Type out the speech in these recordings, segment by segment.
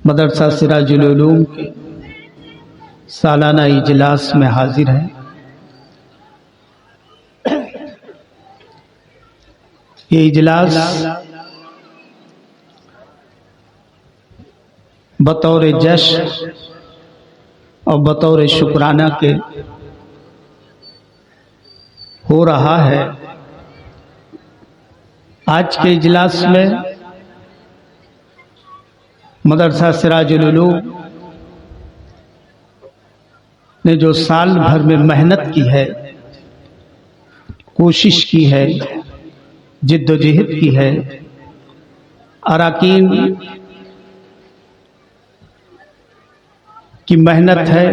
مدرسہ سراج العلوم کے سالانہ اجلاس میں حاضر ہیں۔ یہ اجلاس بطور جشن اور بطور شکرانہ کے ہو رہا ہے۔ آج کے اجلاس میں مدرسہ سراج العلوم نے جو سال بھر میں محنت کی ہے، کوشش کی ہے، جد و جہد کی ہے، اراکین کی محنت ہے،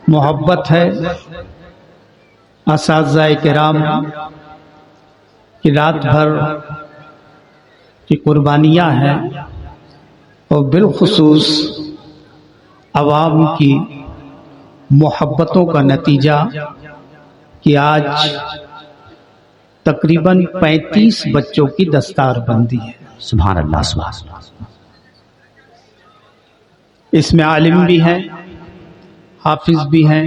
محبت ہے، اساتذہ کرام کی رات بھر کی قربانیاں ہیں، اور بالخصوص عوام کی محبتوں کا نتیجہ کہ آج تقریباً 35 بچوں کی دستار بندی ہے۔ سبحان اللہ، سبحان اللہ۔ اس میں عالم بھی ہیں، حافظ بھی ہیں،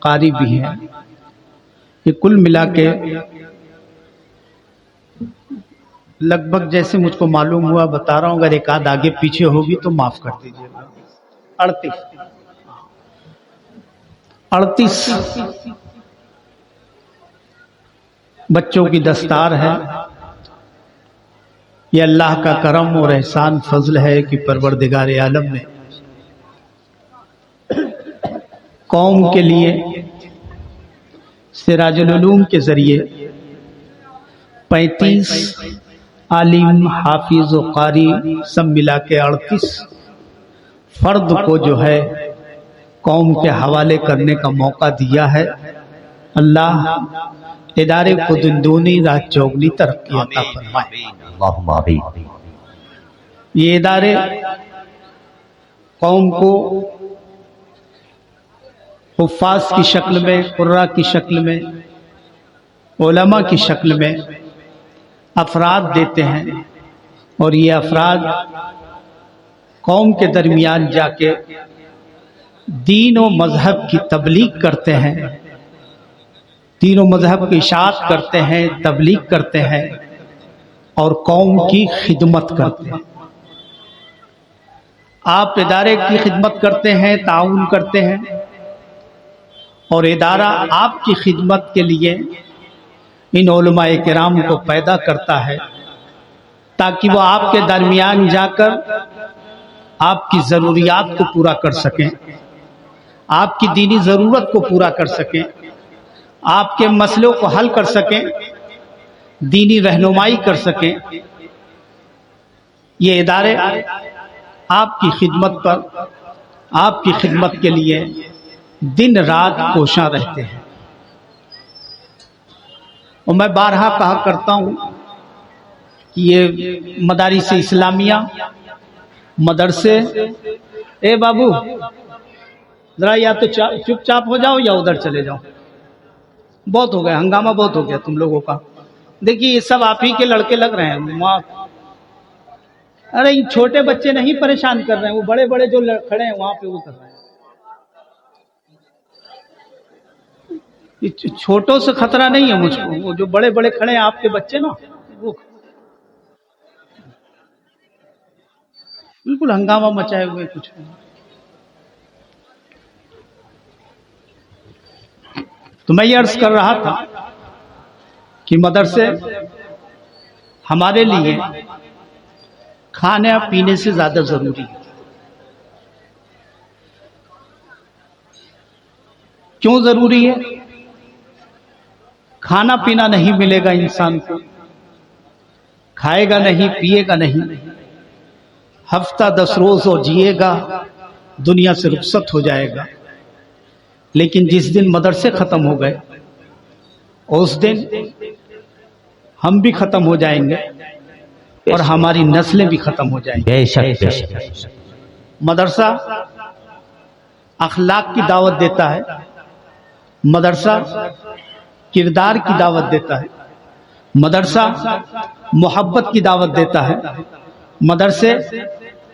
قاری بھی ہیں۔ یہ کل ملا کے لگ بھگ جیسے مجھ کو معلوم ہوا بتا رہا ہوں، اگر ایک آدھ آگے پیچھے ہوگی تو معاف کر دیجیے گا۔ 38 بچوں کی دستار ہے۔ یہ اللہ کا کرم اور احسان فضل ہے کہ پروردگار عالم نے قوم کے لیے سراج العلوم کے ذریعے 35 عالم، حافظ و قاری سب ملا کے 38 فرد کو جو ہے قوم کے حوالے کرنے کا موقع دیا ہے۔ اللہ ادارے کو دن دونی رات چوگنی ترقی عطا فرمائے۔ اللہم آمین۔ یہ ادارے قوم کو حفاظ کی شکل میں، قراء کی شکل میں، علماء کی شکل میں افراد دیتے ہیں، اور یہ افراد قوم کے درمیان جا کے دین و مذہب کی تبلیغ کرتے ہیں، دین و مذہب کی اشاعت کرتے ہیں، تبلیغ کرتے ہیں، اور قوم کی خدمت کرتے ہیں۔ آپ ادارے کی خدمت کرتے ہیں، تعاون کرتے ہیں، اور ادارہ آپ کی خدمت کے لیے ان علماء کرام کو پیدا کرتا ہے تاکہ وہ آپ کے درمیان جا کر آپ کی ضروریات کو پورا کر سکیں، آپ کی دینی ضرورت کو پورا کر سکیں، آپ کے مسئلوں کو حل کر سکیں، دینی رہنمائی کر سکیں۔ یہ ادارے آپ کی خدمت پر، آپ کی خدمت کے لیے دن رات کوشاں رہتے ہیں۔ اور میں بارہا کہا کرتا ہوں کہ یہ مدارس اسلامیہ، مدرسے، اے بابو ذرا یا تو چپ چاپ ہو جاؤ یا ادھر چلے جاؤ، بہت ہو گیا ہنگامہ، بہت ہو گیا تم لوگوں کا۔ دیکھیے یہ سب آپ ہی کے لڑکے لگ رہے ہیں وہاں۔ ارے ان چھوٹے بچے نہیں پریشان کر رہے ہیں، وہ بڑے بڑے جو کھڑے ہیں وہاں پہ وہ کر رہے ہیں۔ چھوٹوں سے خطرہ نہیں ہے مجھ کو، وہ جو بڑے بڑے کھڑے ہیں آپ کے بچے نا، وہ بالکل ہنگامہ مچائے ہوئے کچھ۔ تو میں یہ عرض کر رہا تھا کہ مدرسے ہمارے لیے کھانے پینے سے زیادہ ضروری ہے۔ کیوں ضروری ہے؟ کھانا پینا نہیں ملے گا انسان کو، کھائے گا نہیں، پیے گا نہیں، ہفتہ 10 روز اور جیے گا، دنیا سے رخصت ہو جائے گا۔ لیکن جس دن مدرسے ختم ہو گئے اس دن ہم بھی ختم ہو جائیں گے اور ہماری نسلیں بھی ختم ہو جائیں گی۔ بے شک، بے شک۔ مدرسہ اخلاق کی دعوت دیتا ہے، مدرسہ کردار کی دعوت دیتا ہے، مدرسہ محبت کی دعوت دیتا ہے، مدرسے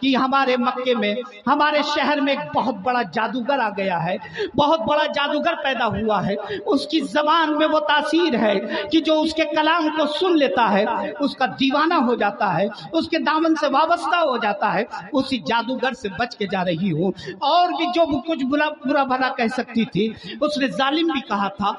کہ ہمارے مکے میں ہمارے شہر میں ایک بہت بڑا جادوگر آ گیا ہے، بہت بڑا جادوگر پیدا ہوا ہے، اس کی زبان میں وہ تاثیر ہے کہ جو اس کے کلام کو سن لیتا ہے اس کا دیوانہ ہو جاتا ہے، اس کے دامن سے وابستہ ہو جاتا ہے۔ اسی جادوگر سے بچ کے جا رہی ہوں، اور بھی جو کچھ برا بھلا کہہ سکتی تھی اس نے ظالم بھی کہا تھا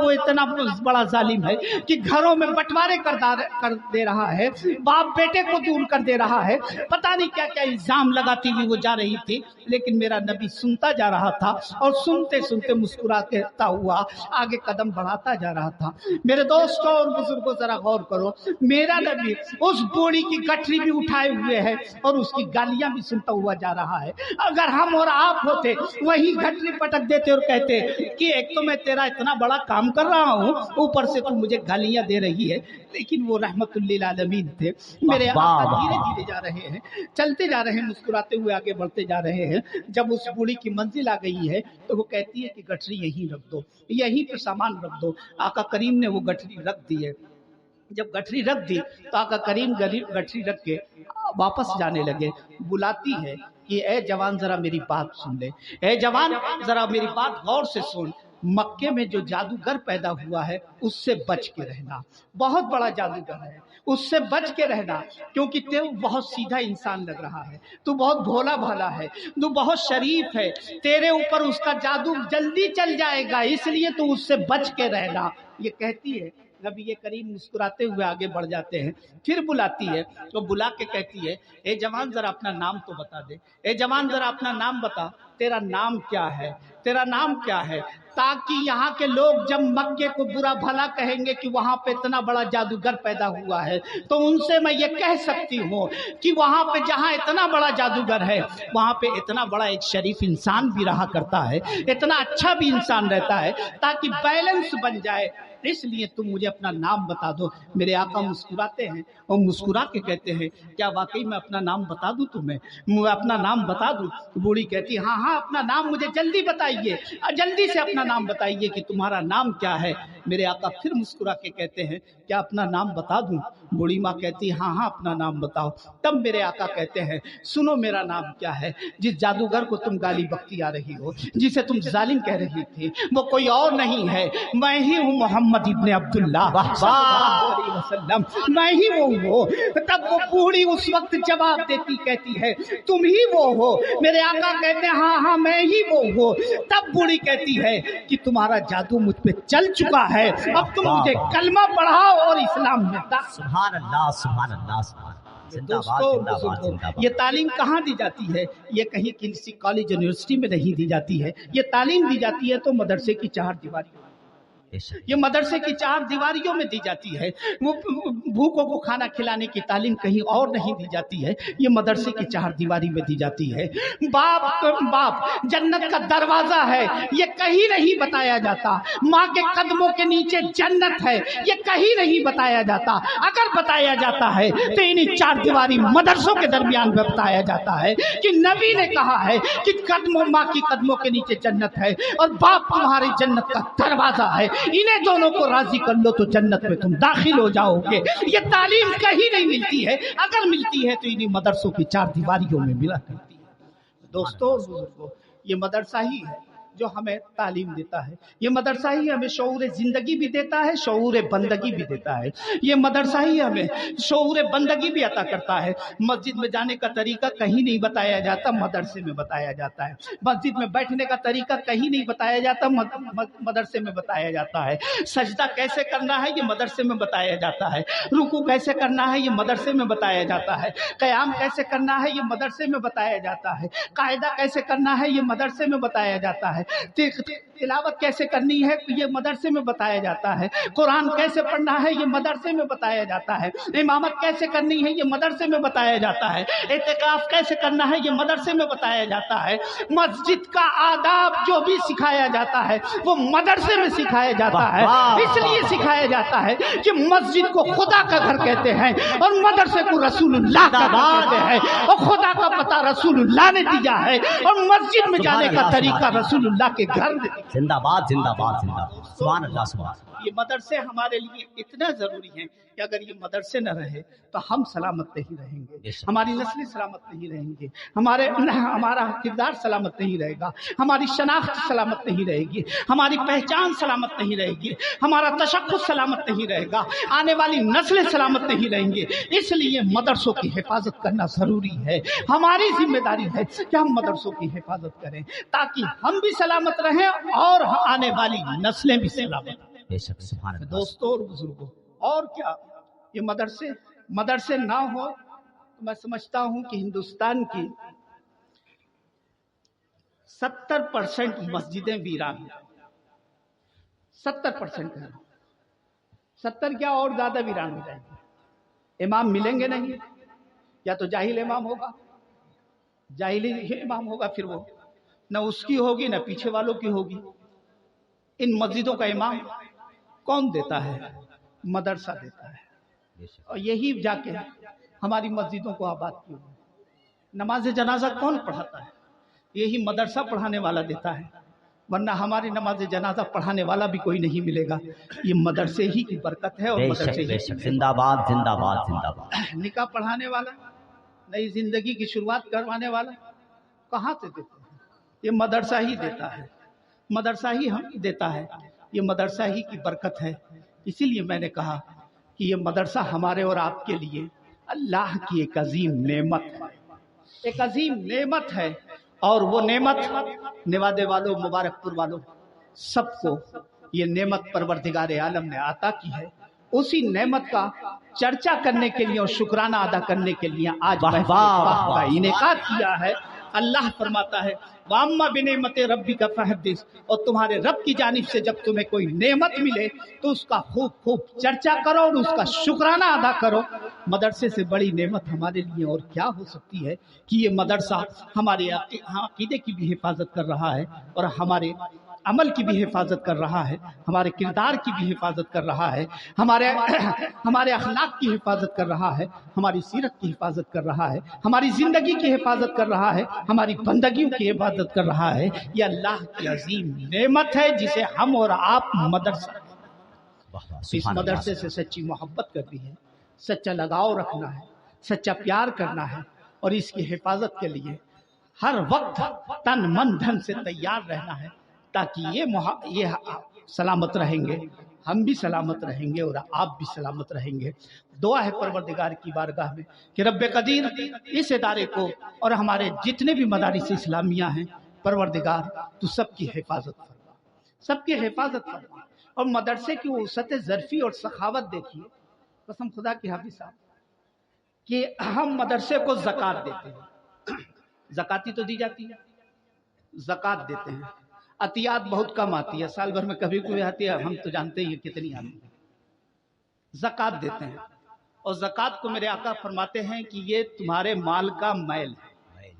وہ اتنا بڑا ظالم ہے کہ گھروں میں بٹوارے کر دے رہا ہے، باپ بیٹے کو دور کر دے رہا ہے، پتہ نہیں کیا کیا الزام لگاتی ہوئی وہ جا رہی تھی۔ لیکن میرا نبی سنتا جا رہا تھا اور سنتے سنتے مسکراتا ہوا آگے قدم بڑھاتا جا رہا تھا۔ میرے دوستوں اور بزرگوں ذرا غور کرو، میرا نبی اس بوڑھی کی گٹھری بھی اٹھائے ہوئے ہے اور اس کی گالیاں بھی سنتا ہوا جا رہا ہے۔ اگر ہم اور آپ ہوتے وہی گٹھری پٹک دیتے اور کہتے کہ ایک تو میں تیرا اتنا بڑا کام کر رہا ہوں، اوپر سے تو مجھے گالیاں دے رہی ہے۔ لیکن وہ رحمت للعالمین تھے، میرے آقا دھیرے دھیرے جا رہے ہیں، چلتے جا رہے ہیں، مسکراتے ہوئے آگے بڑھتے جا رہے ہیں۔ جب اس بوڑھی کی منزل آ گئی ہے تو وہ کہتی ہے کہ گٹھری یہیں رکھ دو، یہیں پہ سامان رکھ دو۔ آقا کریم نے وہ گٹھری رکھ دی ہے۔ جب گٹھری رکھ دی تو آقا کریم گٹھری رکھ کے واپس جانے لگے۔ بلاتی ہے کہ اے جوان ذرا میری بات سن لے، اے جوان ذرا میری بات غور سے سن، مکے میں جو جادوگر پیدا ہوا ہے اس سے بچ کے رہنا، بہت بڑا جادوگر ہے، اس سے بچ کے رہنا، کیونکہ تو بہت سیدھا انسان لگ رہا ہے، تو بہت بھولا بھالا ہے، تو بہت شریف ہے، تیرے اوپر اس کا جادو جلدی چل جائے گا، اس لیے تو اس سے بچ کے رہنا۔ یہ کہتی ہے، نبی کریم مسکراتے ہوئے آگے بڑھ جاتے ہیں، پھر بلاتی ہے تو بلا کے کہتی ہے اے جوان ذرا اپنا نام تو بتا دے، اے جوان ذرا اپنا نام بتا، تیرا نام کیا ہے، تیرا نام کیا ہے، تاکہ یہاں کے لوگ جب مکے کو برا بھلا کہیں گے کہ وہاں پہ اتنا بڑا جادوگر پیدا ہوا ہے تو ان سے میں یہ کہہ سکتی ہوں کہ وہاں پہ جہاں اتنا بڑا جادوگر ہے وہاں پہ اتنا بڑا ایک شریف انسان بھی رہا کرتا ہے، اتنا اچھا بھی انسان رہتا ہے، تاکہ بیلنس بن جائے، اس لیے تم مجھے اپنا نام بتا دو۔ میرے آقا مسکراتے ہیں اور مسکرا کے کہتے ہیں کیا واقعی میں اپنا نام بتا دوں تمہیں، میں اپنا نام بتا دوں؟ بوڑھی کہتی ہاں ہاں اپنا نام مجھے جلدی بتائیے، جلدی سے اپنا نام بتائیے کہ تمہارا نام کیا ہے۔ میرے آقا پھر مسکرا کے کہتے ہیں کیا اپنا نام بتا دوں؟ بوڑھی ماں کہتی ہاں ہاں اپنا نام بتاؤ۔ تب میرے آقا کہتے ہیں سنو میرا نام کیا ہے، جس جادوگر کو تم گالی بکتی آ رہی ہو، جسے تم ظالم کہہ رہی تھی، وہ کوئی اور نہیں ہے، میں ہی ہوں محمد ابن عبداللہ صلی اللہ علیہ وسلم، میں ہی وہ ہوں۔ تب وہ بوڑھی اس وقت جواب دیتی کہتی ہے تم ہی وہ ہو؟ میرے آقا کہتے ہیں ہاں ہاں میں ہی وہ ہوں۔ تب بوڑھی کہتی ہے کہ تمہارا جادو مجھ پہ چل چکا ہے، اب تم مجھے کلمہ پڑھاؤ اور اسلام میں داخل۔ سبحان اللہ سبحان اللہ سبحان اللہ۔ دوستو یہ تعلیم کہاں دی جاتی ہے؟ یہ کہیں کسی کالج یونیورسٹی میں نہیں دی جاتی ہے، یہ تعلیم دی جاتی ہے تو مدرسے کی چار دیواریوں، یہ مدرسے کی چار دیواریوں میں دی جاتی ہے۔ وہ بھوکوں کو کھانا کھلانے کی تعلیم کہیں اور نہیں دی جاتی ہے، یہ مدرسے کی چار دیواری میں دی جاتی ہے۔ باپ جنت کا دروازہ ہے، یہ کہیں نہیں بتایا جاتا۔ ماں کے قدموں کے نیچے جنت ہے، یہ کہیں نہیں بتایا جاتا۔ اگر بتایا جاتا ہے تو انہیں چار دیواری مدرسوں کے درمیان میں بتایا جاتا ہے کہ نبی نے کہا ہے کہ ماں کی قدموں کے نیچے جنت ہے اور باپ تمہاری جنت کا دروازہ ہے، انہیں دونوں کو راضی کر لو تو جنت میں تم داخل ہو جاؤ گے۔ یہ تعلیم کہیں نہیں ملتی ہے، اگر ملتی ہے تو انہیں مدرسوں کی چار دیواریوں میں ملا کرتی ہے۔ دوستو بزرگو یہ مدرسہ ہی ہے جو ہمیں تعلیم دیتا ہے، یہ مدرسہ ہی ہمیں شعور زندگی بھی دیتا ہے، شعور بندگی بھی دیتا ہے، یہ مدرسہ ہی ہمیں شعور بندگی بھی عطا کرتا ہے۔ مسجد میں جانے کا طریقہ کہیں نہیں بتایا جاتا، مدرسے میں بتایا جاتا ہے۔ مسجد میں بیٹھنے کا طریقہ کہیں نہیں بتایا جاتا، مدرسے میں بتایا جاتا ہے۔ سجدہ کیسے کرنا ہے یہ مدرسے میں بتایا جاتا ہے، رکوع کیسے کرنا ہے یہ مدرسے میں بتایا جاتا ہے، قیام کیسے کرنا ہے یہ مدرسے میں بتایا جاتا ہے، قاعدہ کیسے کرنا ہے یہ مدرسے میں بتایا جاتا ہے، تلاوت کیسے کرنی ہے یہ مدرسے میں بتایا جاتا ہے، قرآن کیسے پڑھنا ہے یہ مدرسے میں بتایا جاتا ہے، امامت کیسے کرنی ہے یہ مدرسے میں بتایا جاتا ہے، اعتکاف کیسے کرنا ہے یہ مدرسے میں بتایا جاتا ہے۔ مسجد کا آداب جو بھی سکھایا جاتا ہے وہ مدرسے میں سکھایا جاتا ہے، اس لیے سکھایا جاتا ہے کہ مسجد کو خدا کا گھر کہتے ہیں اور مدرسے کو رسول اللہ کا گھر کہتے ہیں، اور خدا کا پتہ رسول اللہ نے دیا ہے اور مسجد میں جانے کا طریقہ رسول اللہ کے گھر زندہ باد زندہ باد زندہ باد سبحان اللہ سبحان اللہ۔ یہ مدرسے ہمارے لیے اتنا ضروری ہیں کہ اگر یہ مدرسے نہ رہے تو ہم سلامت نہیں رہیں گے، ہماری نسلیں سلامت نہیں رہیں گے، ہمارا کردار سلامت نہیں رہے گا، ہماری شناخت سلامت نہیں رہے گی، ہماری پہچان سلامت نہیں رہے گی، ہمارا تشخص سلامت نہیں رہے گا، آنے والی نسلیں سلامت نہیں رہیں گے۔ اس لیے مدرسوں کی حفاظت کرنا ضروری ہے، ہماری ذمہ داری ہے کہ ہم مدرسوں کی حفاظت کریں تاکہ ہم بھی سلامت رہیں اور آنے والی نسلیں بھی سلامت رہیں۔ بے شک سبحان اللہ۔ دوستوں اور بزرگوں، اور کیا یہ مدرسے نہ ہو تو میں سمجھتا ہوں کہ ہندوستان کی 70% مسجدیں ویران ہیں، 70% ہیں، 70 کیا اور زیادہ ویران ہو جائیں گے۔ امام ملیں گے نہیں، یا تو جاہل امام ہوگا، جاہلی امام ہوگا، پھر وہ نہ اس کی ہوگی نہ پیچھے والوں کی ہوگی۔ ان مسجدوں کا امام کون دیتا ہے؟ مدرسہ دیتا ہے، اور یہی جا کے ہماری مسجدوں کو آباد کی ہوئی۔ نماز جنازہ کون پڑھاتا ہے؟ یہی مدرسہ پڑھانے والا دیتا ہے، ورنہ ہماری نماز جنازہ پڑھانے والا بھی کوئی نہیں ملے گا۔ یہ مدرسے ہی کی برکت ہے، اور مدرسے ہی زندہ باد زندہ باد زندہ باد۔ نکاح پڑھانے والا، نئی زندگی کی شروعات کروانے والا کہاں سے دیتے ہیں؟ یہ مدرسہ ہی دیتا ہے، مدرسہ ہی ہم دیتا ہے، یہ مدرسہ ہی کی برکت ہے۔ اسی لیے میں نے کہا کہ یہ مدرسہ ہمارے اور آپ کے لیے اللہ کی ایک عظیم نعمت ہے، ایک عظیم نعمت ہے، اور وہ نعمت نوادے والوں، مبارک پور والوں، سب کو یہ نعمت پروردگار عالم نے عطا کی ہے۔ اسی نعمت کا چرچا کرنے کے لیے اور شکرانہ ادا کرنے کے لیے آج محفل پاک کا انعقاد کیا ہے۔ اللہ فرماتا ہے وَأَمَّا بِنِعْمَتِ رَبِّكَ فَحَدِّثْ، اور تمہارے رب کی جانب سے جب تمہیں کوئی نعمت ملے تو اس کا خوب چرچا کرو اور اس کا شکرانہ ادا کرو۔ مدرسے سے بڑی نعمت ہمارے لیے اور کیا ہو سکتی ہے کہ یہ مدرسہ ہمارے عقیدے کی بھی حفاظت کر رہا ہے، اور ہمارے عمل کی بھی حفاظت کر رہا ہے، ہمارے کردار کی بھی حفاظت کر رہا ہے، ہمارے اخلاق کی حفاظت کر رہا ہے، ہماری سیرت کی حفاظت کر رہا ہے، ہماری زندگی کی حفاظت کر رہا ہے، ہماری بندگیوں کی حفاظت کر رہا ہے۔ یہ اللہ کی عظیم نعمت ہے جسے ہم اور آپ مدرسہ، اس مدرسے سے سچی محبت کرنی ہے، سچا لگاؤ رکھنا ہے، سچا پیار کرنا ہے، اور اس کی حفاظت کے لیے ہر وقت تن من دھن سے تیار رہنا ہے، تاکہ یہ سلامت رہیں گے، ہم بھی سلامت رہیں گے، اور آپ بھی سلامت رہیں گے۔ دعا ہے پروردگار کی بارگاہ میں کہ رب قدیر اس ادارے کو اور ہمارے جتنے بھی مدارس اسلامیہ ہیں، پروردگار تو سب کی حفاظت فرما، سب کی حفاظت فرما۔ اور مدرسے کی وسعت ظرفی اور سخاوت دیکھیے، قسم خدا کی حافظ صاحب، کہ ہم مدرسے کو زکوٰۃ دیتے ہیں، زکاتی تو دی جاتی ہے، زکوٰۃ دیتے ہیں، عطیات بہت کم آتی ہے، سال بھر میں کبھی کوئی آتی ہے، ہم تو جانتے ہی کتنی آتی ہے۔ زکوٰۃ دیتے ہیں، اور زکوٰۃ کو میرے آقا فرماتے ہیں کہ یہ تمہارے مال کا میل ہے،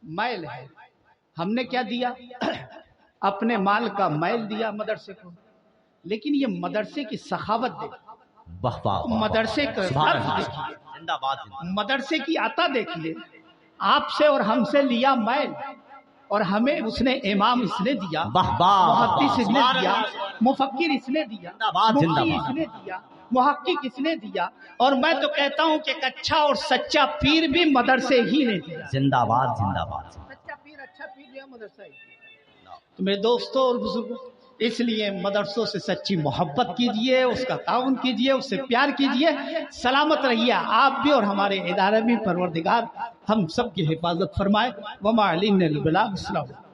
میل ہے۔ ہم نے کیا دیا؟ اپنے مال کا میل دیا مدرسے کو، لیکن یہ مدرسے کی سخاوت دیکھیے، مدرسے کا مدرسے کی عطا دیکھیے، آپ سے اور ہم سے لیا میل، اور ہمیں اس نے امام اس نے دیا، محدث اس نے دیا، مفکر اس نے دیا، مفتی اس نے دیا، محقق اس نے دیا، اور میں تو کہتا ہوں کہ ایک اچھا اور سچا پیر بھی مدرسے ہی نے دیا۔ زندہ باد زندہ باد۔ سچا پیر، اچھا پیر دیا مدرسہ ہی۔ تو میرے دوستوں اور بزرگوں، اس لیے مدرسوں سے سچی محبت کیجئے، اس کا تعاون کیجئے، اس سے پیار کیجئے، سلامت رہیے آپ بھی اور ہمارے ادارے بھی۔ پروردگار ہم سب کی حفاظت فرمائے۔ وما علینا الا البلاغ۔ السلام علیکم۔